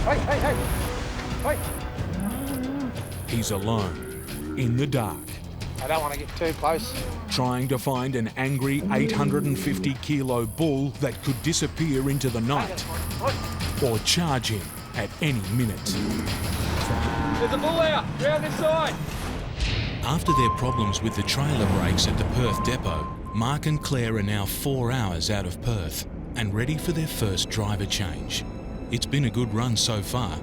Hey! He's alone, in the dark, I don't want to get too close. trying to find an angry 850-kilo bull that could disappear into the night or charge him at any minute. There's a bull out, round this side. After their problems with the trailer brakes at the Perth depot, Mark and Claire are now 4 hours out of Perth and ready for their first driver change. It's been a good run so far,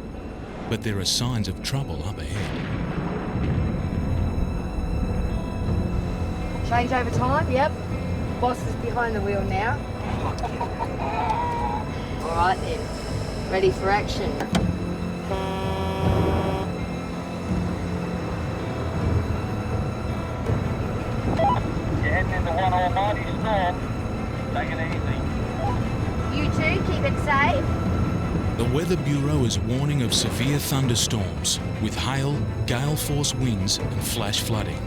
but there are signs of trouble up ahead. Change over time, yep. Boss is behind the wheel now. All right then, ready for action. You're heading into one almighty storm. Take it easy. You too, keep it safe. The Weather Bureau is warning of severe thunderstorms with hail, gale force winds and flash flooding.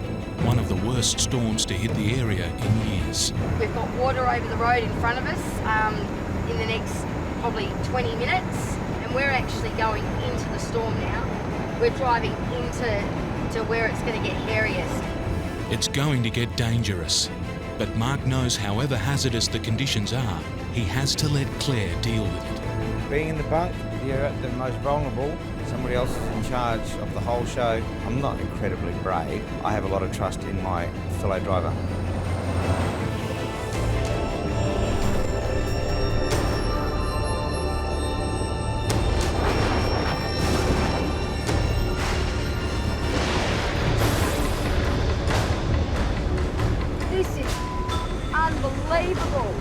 One of the worst storms to hit the area in years. We've got water over the road in front of us in the next probably 20 minutes, and we're actually going into the storm now. We're driving into where it's going to get hairiest. It's going to get dangerous, but Mark knows however hazardous the conditions are, he has to let Claire deal with it. Being in the bunk, you're at the most vulnerable. Somebody else is in charge of the whole show. I'm not incredibly brave. I have a lot of trust in my fellow driver. This is unbelievable.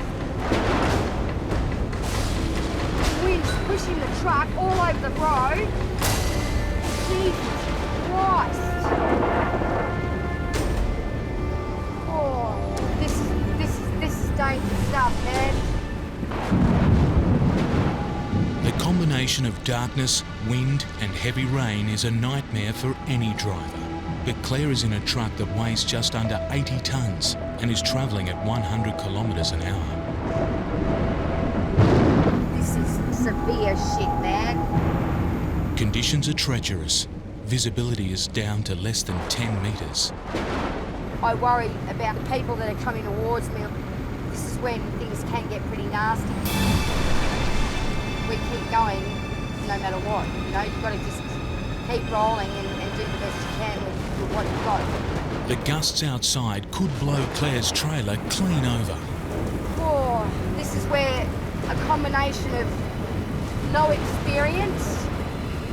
Wind's pushing the truck all over the road. Jesus Christ. Oh, this is dangerous stuff, man. The combination of darkness, wind and heavy rain is a nightmare for any driver. But Claire is in a truck that weighs just under 80 tonnes and is travelling at 100 kilometres an hour. This is severe shit, man. Conditions are treacherous. Visibility is down to less than 10 metres. I worry about the people that are coming towards me. This is when things can get pretty nasty. We keep going no matter what. You know, you've got to just keep rolling and do the best you can with what you've got. The gusts outside could blow Claire's trailer clean over. Oh, this is where a combination of no experience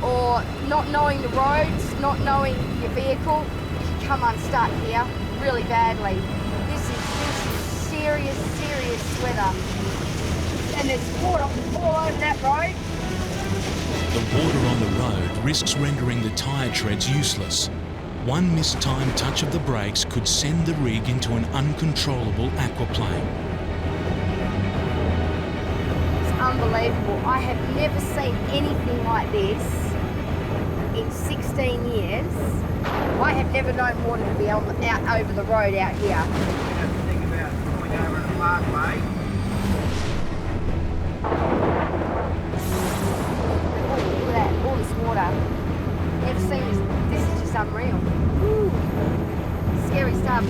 or not knowing the roads, not knowing your vehicle, you can come unstuck here really badly. This is serious weather. And there's water all over that road. The water on the road risks rendering the tyre treads useless. One mistimed touch of the brakes could send the rig into an uncontrollable aquaplane. It's unbelievable. I have never seen anything like this in 16 years. I have never known water to be out over the road out here. You have to think about going over in a parkway. Look at that, all this water. Never seen this. This is just unreal. Woo. Scary stuff.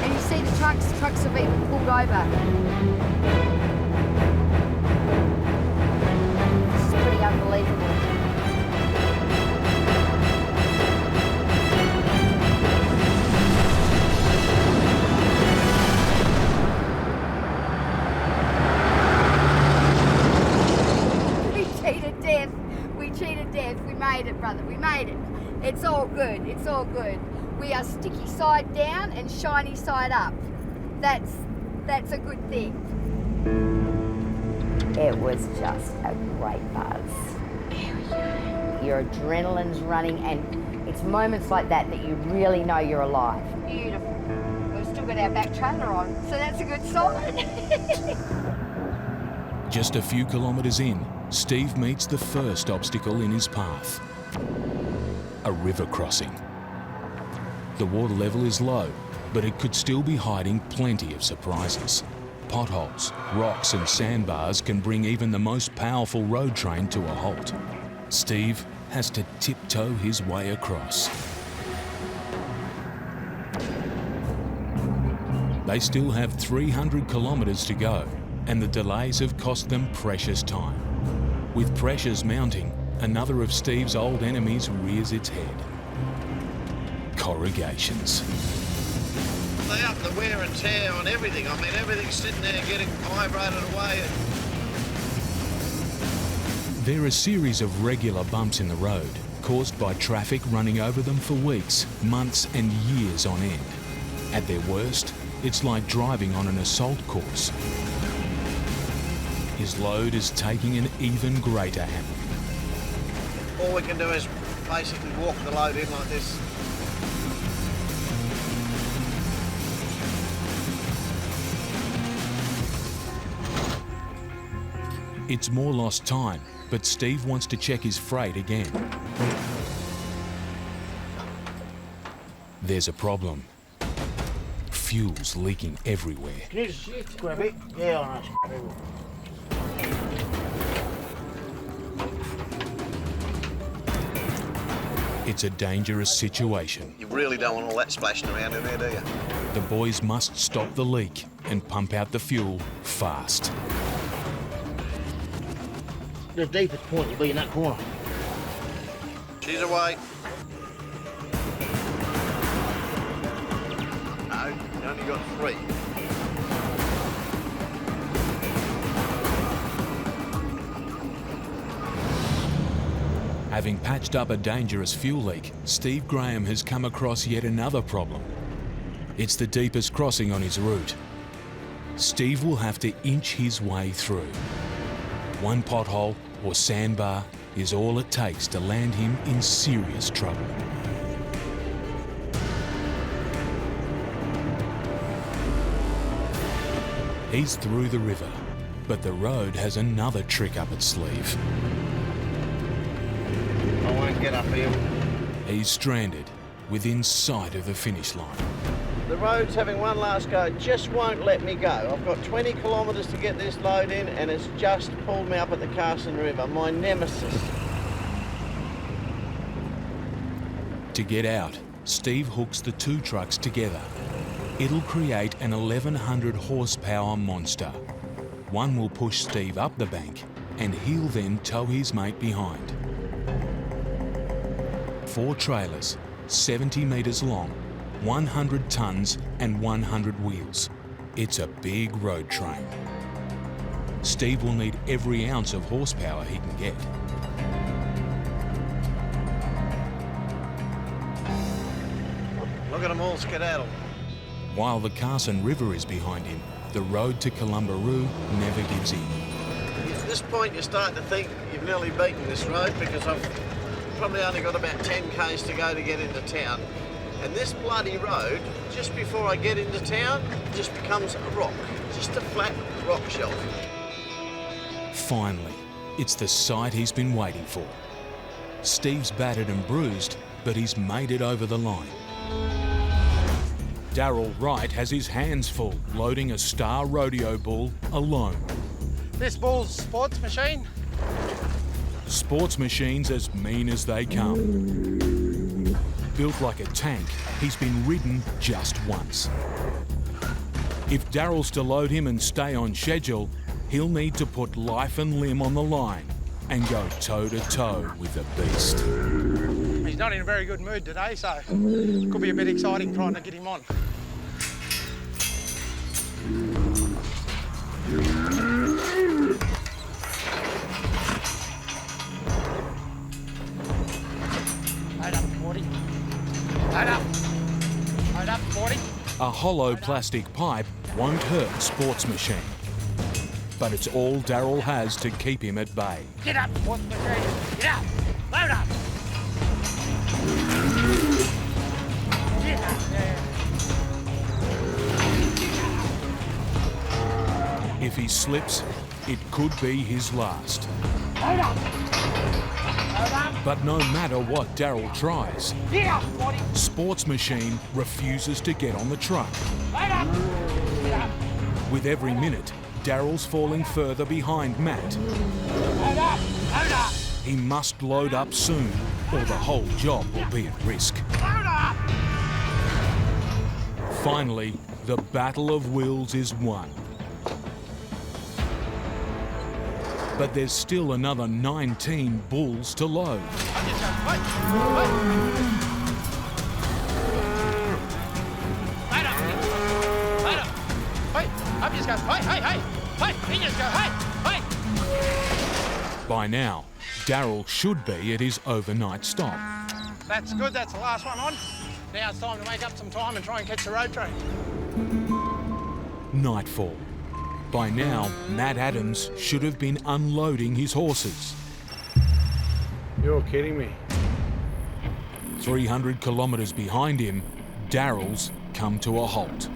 And you see the trucks have been pulled over. This is pretty unbelievable. We cheated death. We made it, brother. We made it. It's all good. It's all good. We are sticky side down and shiny side up. That's a good thing. It was just a great buzz. Your adrenaline's running, and it's moments like that that you really know you're alive. Beautiful. We've still got our back trailer on, so that's a good sign. Just a few kilometres in, Steve meets the first obstacle in his path. A river crossing. The water level is low, but it could still be hiding plenty of surprises. Potholes, rocks and sandbars can bring even the most powerful road train to a halt. Steve has to tiptoe his way across. They still have 300 kilometres to go, and the delays have cost them precious time. With pressures mounting, another of Steve's old enemies rears its head. Corrugations. They up the wear and tear on everything. I mean, everything's sitting there getting vibrated away. They're a series of regular bumps in the road, caused by traffic running over them for weeks, months and years on end. At their worst, it's like driving on an assault course. His load is taking an even greater hammering. All we can do is basically walk the load in like this. It's more lost time, but Steve wants to check his freight again. There's a problem. Fuel's leaking everywhere. Can you just grab it? Yeah, I know. It's a dangerous situation. You really don't want all that splashing around in there, do you? The boys must stop the leak and pump out the fuel fast. The deepest point will be in that corner. She's away. No, you only got 3. Having patched up a dangerous fuel leak, Steve Graham has come across yet another problem. It's the deepest crossing on his route. Steve will have to inch his way through. One pothole or sandbar is all it takes to land him in serious trouble. He's through the river, but the road has another trick up its sleeve. I won't get up here. He's stranded within sight of the finish line. The road's having one last go. It just won't let me go. I've got 20 kilometres to get this load in, and it's just pulled me up at the Carson River, my nemesis. To get out, Steve hooks the 2 trucks together. It'll create an 1100 horsepower monster. One will push Steve up the bank, and he'll then tow his mate behind. 4 trailers, 70 metres long, 100 tonnes and 100 wheels. It's a big road train. Steve will need every ounce of horsepower he can get. Look at them all skedaddle. While the Carson River is behind him, the road to Columbaroo never gives in. At this point, you start to think you've nearly beaten this road, because I've probably only got about 10 k's to go to get into town. And this bloody road, just before I get into town, just becomes a rock. Just a flat rock shelf. Finally, it's the sight he's been waiting for. Steve's battered and bruised, but he's made it over the line. Darryl Wright has his hands full, loading a Star Rodeo bull alone. This bull's sports machine. Sports machines as mean as they come. Built like a tank, he's been ridden just once. If Darryl's to load him and stay on schedule, he'll need to put life and limb on the line and go toe-to-toe with the beast. He's not in a very good mood today, so it could be a bit exciting trying to get him on. Load up, 40. Load up. Load up, 40. A hollow plastic pipe won't hurt Sports Machine, but it's all Darryl has to keep him at bay. Get up, sports machine. Get up. Load up. Get up. If he slips, it could be his last. Load up. Load up. But no matter what Darryl tries, Get up, 40. Sports Machine refuses to get on the truck. Load up. Get up. With every minute, Darryl's falling further behind Matt. Load up. Load up. He must load up soon, or the whole job will be at risk. Load up! Finally, the battle of wills is won. But there's still another 19 bulls to load. I'm just going, wait. Load up. Load up. Wait, I'm just going, hey. He just go, hey. By now, Daryl should be at his overnight stop. That's good, that's the last one on. Now it's time to make up some time and try and catch the road train. Nightfall. By now, Matt Adams should have been unloading his horses. You're kidding me. 300 kilometres behind him, Daryl's come to a halt.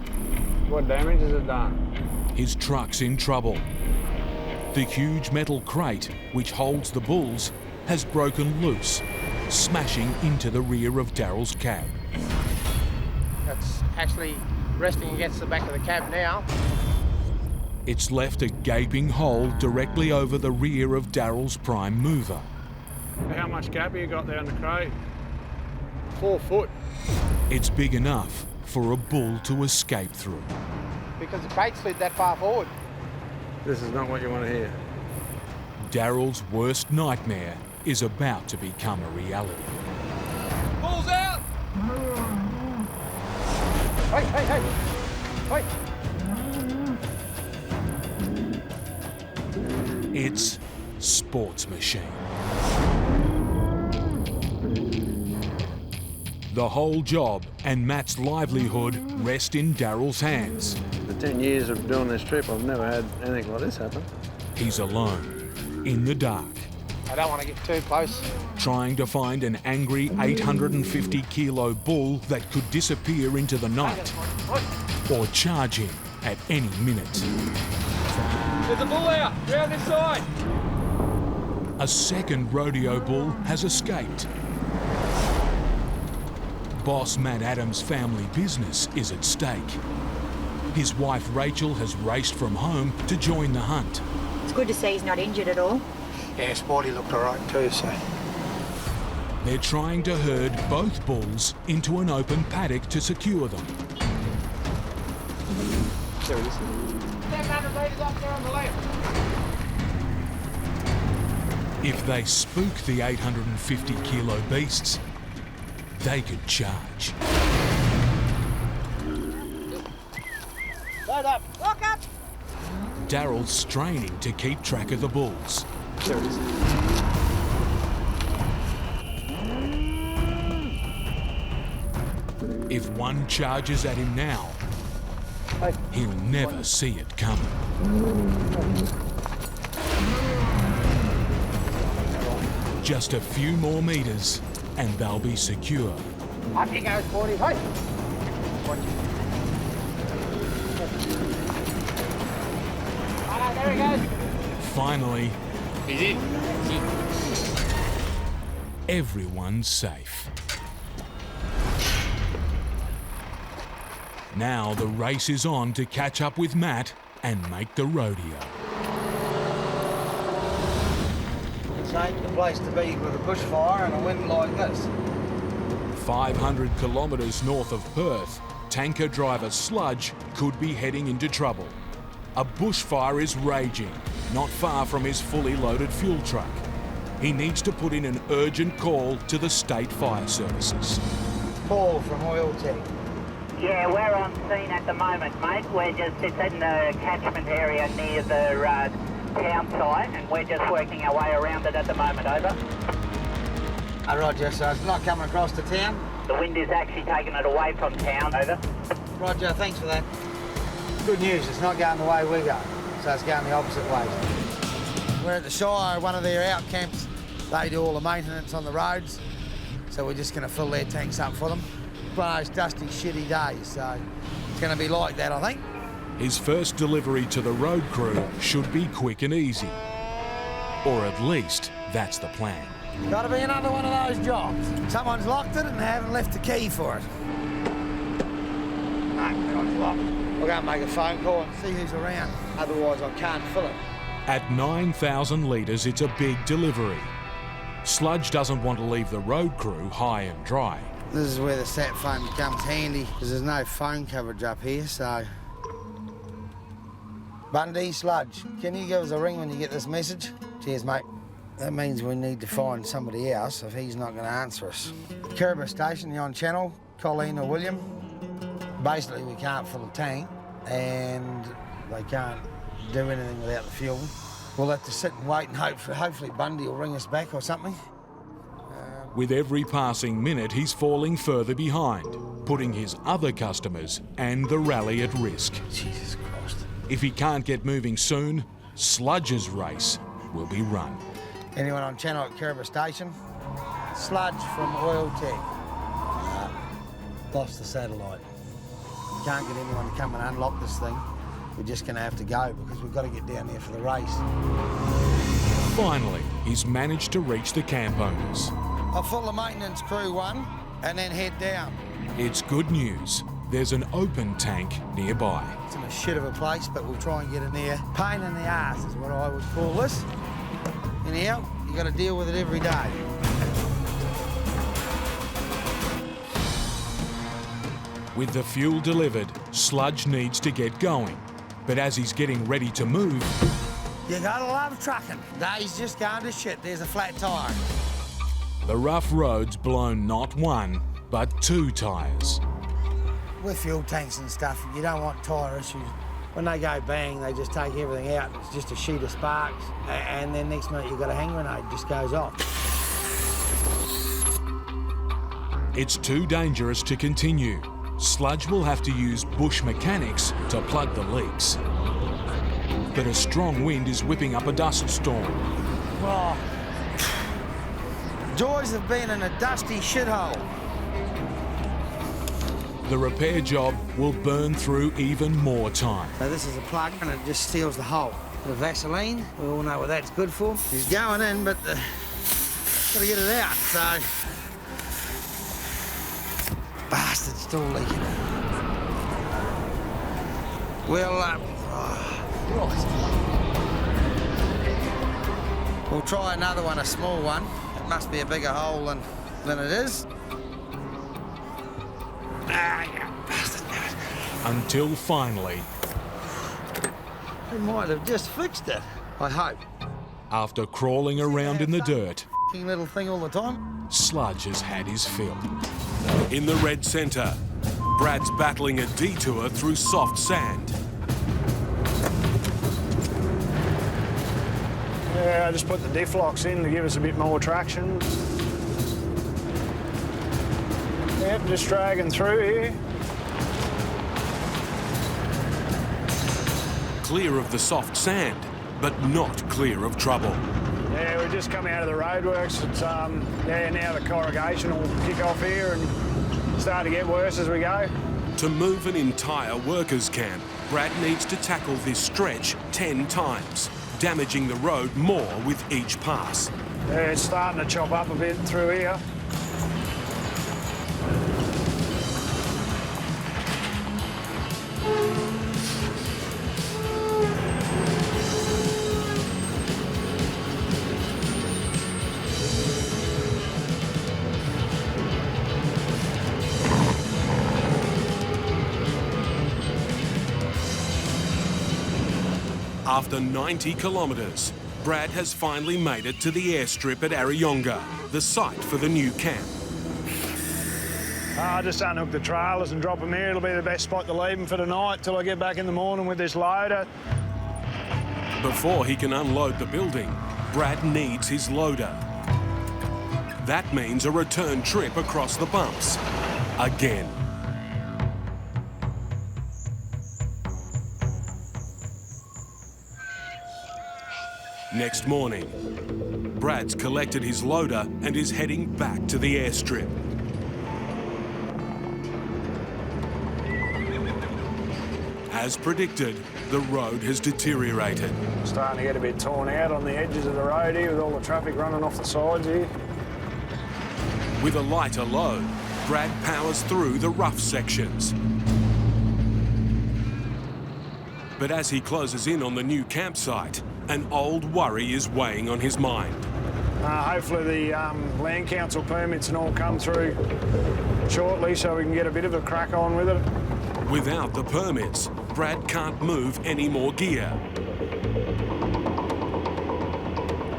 What damage has it done? His truck's in trouble. The huge metal crate, which holds the bulls, has broken loose, smashing into the rear of Daryl's cab. That's actually resting against the back of the cab now. It's left a gaping hole directly over the rear of Daryl's prime mover. How much gap have you got there in the crate? 4 foot. It's big enough for a bull to escape through. Because the crate slid that far forward. This is not what you want to hear. Daryl's worst nightmare is about to become a reality. Bulls out! Hey. It's Sports Machine. The whole job and Matt's livelihood rest in Daryl's hands. The 10 years of doing this trip, I've never had anything like this happen. He's alone, in the dark, I don't want to get too close. trying to find an angry 850-kilo bull that could disappear into the night or charge him at any minute. There's a bull out! Round this side! A second rodeo bull has escaped. Boss Matt Adams' family business is at stake. His wife Rachel has raced from home to join the hunt. It's good to see he's not injured at all. Yeah, Sporty looked all right too, so. They're trying to herd both bulls into an open paddock to secure them. 700 metres up there on the left. If they spook the 850-kilo beasts, they could charge. Load up. Lock up. Daryl's straining to keep track of the bulls. If one charges at him now, he'll never see it coming. Just a few more meters and they'll be secure. Up you go, Sporty. Hey. Oh, there he goes. Finally, He's in. everyone's safe. Now the race is on to catch up with Matt and make the rodeo. This ain't the place to be with a bushfire and a wind like this. 500 kilometres north of Perth, tanker driver Sludge could be heading into trouble. A bushfire is raging, not far from his fully loaded fuel truck. He needs to put in an urgent call to the state fire services. Paul from Oil Tech. Yeah, we're on scene at the moment, mate. We're just in the catchment area near the town site, and we're just working our way around it at the moment, over. Oh, Roger, so it's not coming across the town? The wind is actually taking it away from town, over. Roger, thanks for that. Good news, it's not going the way we're going, so it's going the opposite way. We're at the Shire, one of their out camps. They do all the maintenance on the roads, so we're just going to fill their tanks up for them. One of those dusty, shitty days, so it's going to be like that, I think. His first delivery to the road crew should be quick and easy. Or at least, that's the plan. Got to be another one of those jobs. Someone's locked it and they haven't left the key for it. No, it's locked. I'll go and make a phone call and see who's around. Otherwise, I can't fill it. At 9,000 litres, it's a big delivery. Sludge doesn't want to leave the road crew high and dry. This is where the sat phone becomes handy, because there's no phone coverage up here, so... Bundy, Sludge, can you give us a ring when you get this message? Cheers, mate. That means we need to find somebody else if he's not going to answer us. Kirriba Station, you on channel, Colleen or William. Basically, we can't fill the tank, and they can't do anything without the fuel. We'll have to sit and wait and hope for, hopefully Bundy will ring us back or something. With every passing minute, he's falling further behind, putting his other customers and the rally at risk. Jesus Christ. If he can't get moving soon, Sludge's race will be run. Anyone on channel at Kirriba Station? Sludge from Oil Tech. Lost the satellite. Can't get anyone to come and unlock this thing. We're just going to have to go because we've got to get down there for the race. Finally, he's managed to reach the camp owners. I'll fill the maintenance crew one and then head down. It's good news. There's an open tank nearby. It's in a shit of a place, but we'll try and get in there. Pain in the ass is what I would call this. Anyhow, you got to deal with it every day. With the fuel delivered, Sludge needs to get going. But as he's getting ready to move... You gotta love trucking. Day's just going to shit. There's a flat tyre. The rough road's blown not one, but two tyres. With fuel tanks and stuff, you don't want tyre issues. When they go bang, they just take everything out. It's just a sheet of sparks. And then next minute, you've got a hand grenade, just goes off. It's too dangerous to continue. Sludge will have to use bush mechanics to plug the leaks. But a strong wind is whipping up a dust storm. Oh. Joys of being in a dusty shithole. The repair job will burn through even more time. So this is a plug and it just seals the hole. The Vaseline, we all know what that's good for. It's going in, but got to get it out, so... Bastard's still leaking. We'll try another one, a small one. It must be a bigger hole than it is. Until finally... They might have just fixed it, I hope. After crawling around in the dirt, little thing all the time. Sludge has had his fill. In the red centre, Brad's battling a detour through soft sand. Yeah, I just put the diff locks in to give us a bit more traction. Yep, just dragging through here. Clear of the soft sand, but not clear of trouble. Yeah, we're just coming out of the roadworks. It's, yeah, now the corrugation will kick off here and start to get worse as we go. To move an entire workers' camp, Brad needs to tackle this stretch 10 times, damaging the road more with each pass. Yeah, it's starting to chop up a bit through here. After 90 kilometres, Brad has finally made it to the airstrip at Arayonga, the site for the new camp. I'll just unhook the trailers and drop them here. It'll be the best spot to leave them for tonight till I get back in the morning with this loader. Before he can unload the building, Brad needs his loader. That means a return trip across the bumps. Again. Next morning, Brad's collected his loader and is heading back to the airstrip. As predicted, the road has deteriorated. Starting to get a bit torn out on the edges of the road here with all the traffic running off the sides here. With a lighter load, Brad powers through the rough sections. But as he closes in on the new campsite, an old worry is weighing on his mind. Hopefully the Land Council permits and all come through shortly so we can get a bit of a crack on with it. Without the permits, Brad can't move any more gear.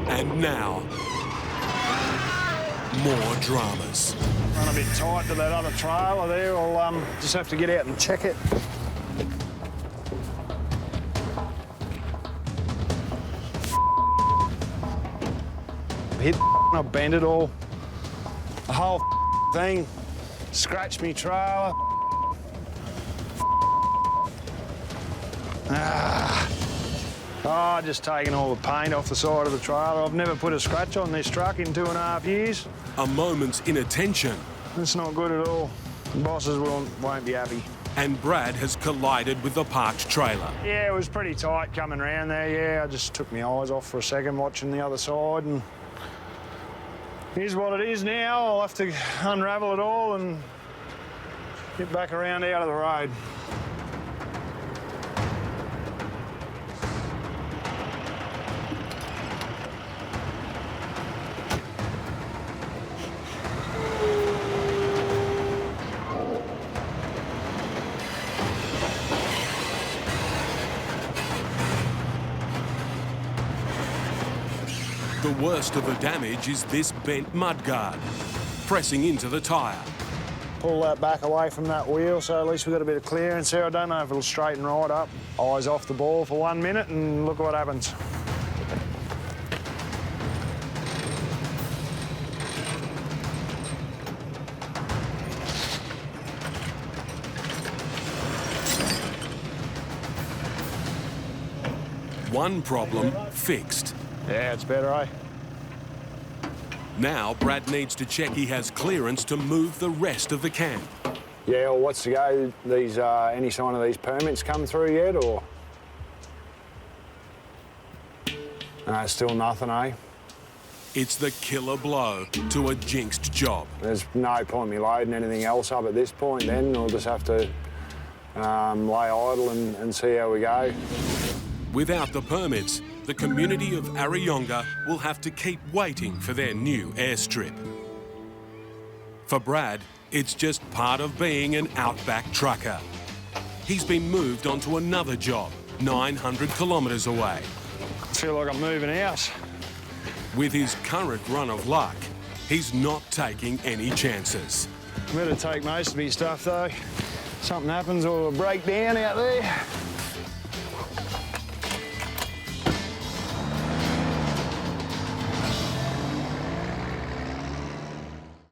And now, more dramas. Run a bit tight to that other trailer there. I'll just have to get out and check it. Hit I bent it all. The whole thing. Scratched me trailer. Oh, just taking all the paint off the side of the trailer. I've never put a scratch on this truck in 2.5 years. A moment's inattention. It's not good at all. The bosses won't be happy. And Brad has collided with the parked trailer. Yeah, it was pretty tight coming around there, yeah. I just took my eyes off for a second watching the other side, and here's what it is now. I'll have to unravel it all and get back around out of the road. The worst of the damage is this bent mudguard, pressing into the tyre. Pull that back away from that wheel so at least we've got a bit of clearance there. I don't know if it'll straighten right up. Eyes off the ball for 1 minute and look what happens. One problem fixed. Yeah, it's better, eh? Now Brad needs to check he has clearance to move the rest of the camp. Yeah, well, what's to go? These any sign of these permits come through yet, or? No, still nothing, eh? It's the killer blow to a jinxed job. There's no point me loading anything else up at this point then. We'll just have to lay idle and see how we go. Without the permits, the community of Arayonga will have to keep waiting for their new airstrip. For Brad, it's just part of being an outback trucker. He's been moved onto another job, 900 kilometres away. I feel like I'm moving out. With his current run of luck, he's not taking any chances. I better take most of his stuff though. Something happens or a breakdown out there.